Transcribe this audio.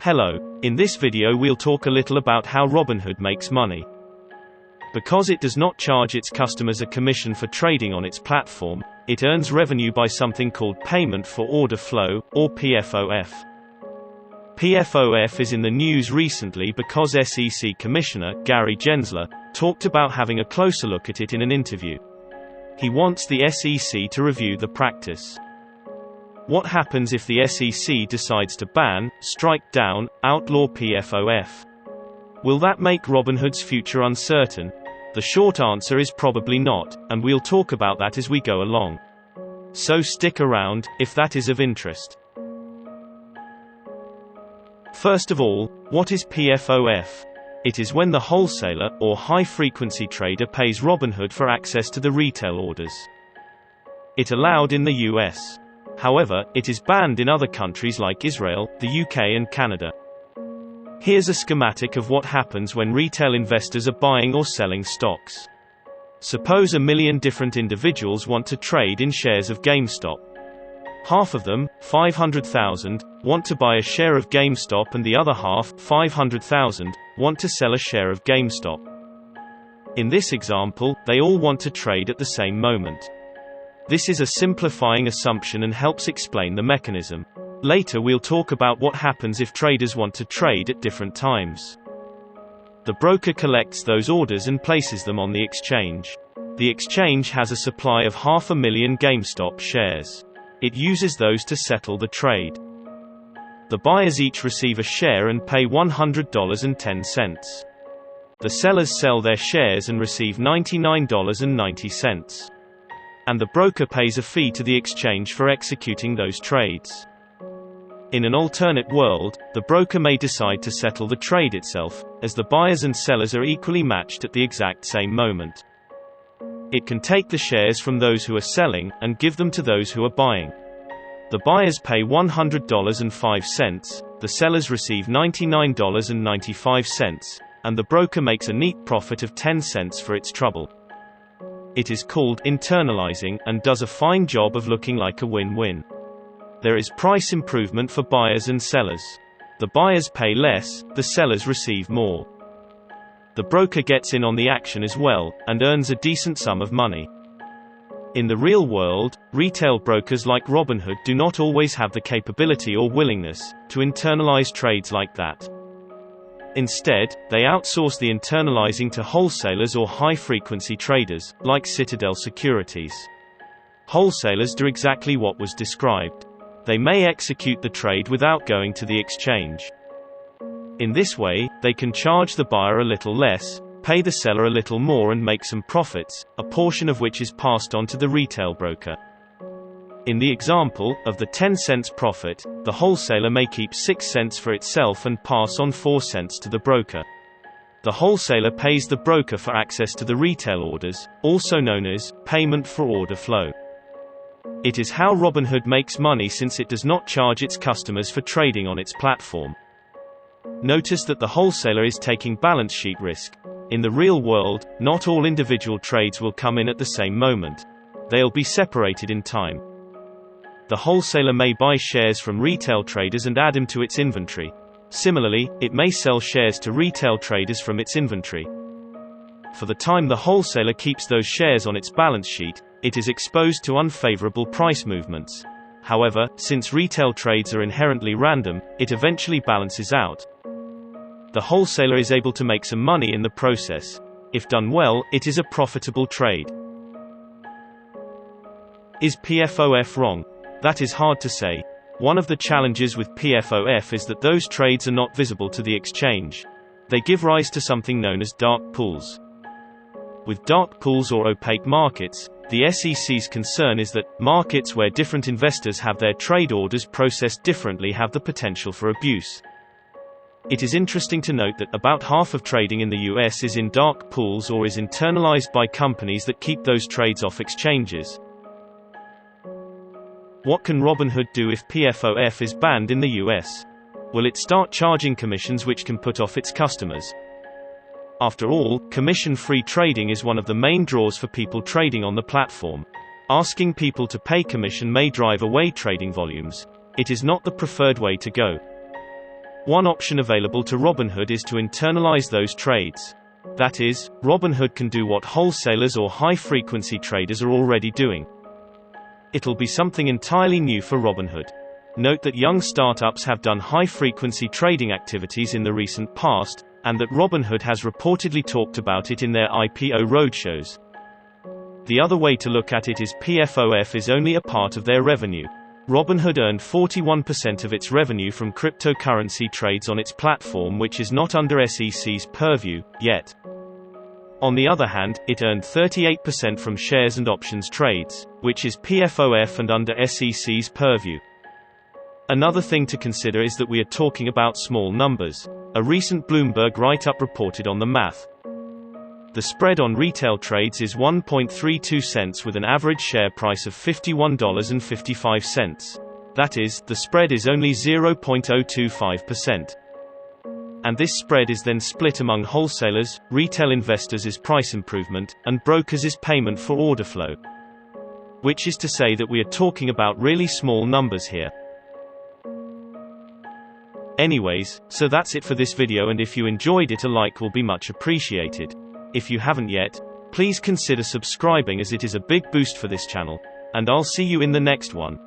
Hello, in this video we'll talk a little about how Robinhood makes money. Because it does not charge its customers a commission for trading on its platform, it earns revenue by something called payment for order flow, or PFOF. PFOF is in the news recently because SEC Commissioner, Gary Gensler, talked about having a closer look at it in an interview. He wants the SEC to review the practice. What happens if the SEC decides to ban, strike down, outlaw PFOF? Will that make Robinhood's future uncertain? The short answer is probably not, and we'll talk about that as we go along. So stick around, if that is of interest. First of all, what is PFOF? It is when the wholesaler, or high-frequency trader pays Robinhood for access to the retail orders. It allowed in the US. However, it is banned in other countries like Israel, the UK and Canada. Here's a schematic of what happens when retail investors are buying or selling stocks. Suppose 1 million different individuals want to trade in shares of GameStop. Half of them, 500,000, want to buy a share of GameStop and the other half, 500,000, want to sell a share of GameStop. In this example, they all want to trade at the same moment. This is a simplifying assumption and helps explain the mechanism. Later we'll talk about what happens if traders want to trade at different times. The broker collects those orders and places them on the exchange. The exchange has a supply of 500,000 GameStop shares. It uses those to settle the trade. The buyers each receive a share and pay $100.10. The sellers sell their shares and receive $99.90. And the broker pays a fee to the exchange for executing those trades. In an alternate world, the broker may decide to settle the trade itself, as the buyers and sellers are equally matched at the exact same moment. It can take the shares from those who are selling, and give them to those who are buying. The buyers pay $100.05, the sellers receive $99.95, and the broker makes a neat profit of 10 cents for its trouble. It is called internalizing, and does a fine job of looking like a win-win. There is price improvement for buyers and sellers. The buyers pay less, the sellers receive more. The broker gets in on the action as well, and earns a decent sum of money. In the real world, retail brokers like Robinhood do not always have the capability or willingness to internalize trades like that. Instead, they outsource the internalizing to wholesalers or high-frequency traders, like Citadel Securities. Wholesalers do exactly what was described. They may execute the trade without going to the exchange. In this way, they can charge the buyer a little less, pay the seller a little more and make some profits, a portion of which is passed on to the retail broker. In the example of the 10 cents profit, the wholesaler may keep 6 cents for itself and pass on 4 cents to the broker. The wholesaler pays the broker for access to the retail orders, also known as payment for order flow. It is how Robinhood makes money since it does not charge its customers for trading on its platform. Notice that the wholesaler is taking balance sheet risk. In the real world, not all individual trades will come in at the same moment. They'll be separated in time. The wholesaler may buy shares from retail traders and add them to its inventory. Similarly, it may sell shares to retail traders from its inventory. For the time the wholesaler keeps those shares on its balance sheet, it is exposed to unfavorable price movements. However, since retail trades are inherently random, it eventually balances out. The wholesaler is able to make some money in the process. If done well, it is a profitable trade. Is PFOF wrong? That is hard to say. One of the challenges with PFOF is that those trades are not visible to the exchange. They give rise to something known as dark pools. With dark pools or opaque markets, the SEC's concern is that markets where different investors have their trade orders processed differently have the potential for abuse. It is interesting to note that about half of trading in the US is in dark pools or is internalized by companies that keep those trades off exchanges. What can Robinhood do if PFOF is banned in the US? Will it start charging commissions which can put off its customers? After all, commission-free trading is one of the main draws for people trading on the platform. Asking people to pay commission may drive away trading volumes. It is not the preferred way to go. One option available to Robinhood is to internalize those trades. That is, Robinhood can do what wholesalers or high-frequency traders are already doing. It'll be something entirely new for Robinhood. Note that young startups have done high-frequency trading activities in the recent past, and that Robinhood has reportedly talked about it in their IPO roadshows. The other way to look at it is PFOF is only a part of their revenue. Robinhood earned 41% of its revenue from cryptocurrency trades on its platform, which is not under SEC's purview, yet. On the other hand, it earned 38% from shares and options trades, which is PFOF and under SEC's purview. Another thing to consider is that we are talking about small numbers. A recent Bloomberg write-up reported on the math. The spread on retail trades is 1.32 cents with an average share price of $51.55. That is, the spread is only 0.025%. And this spread is then split among wholesalers, retail investors as price improvement, and brokers as payment for order flow. Which is to say that we are talking about really small numbers here. Anyways, so that's it for this video, and if you enjoyed it, a like will be much appreciated. If you haven't yet, please consider subscribing as it is a big boost for this channel. And I'll see you in the next one.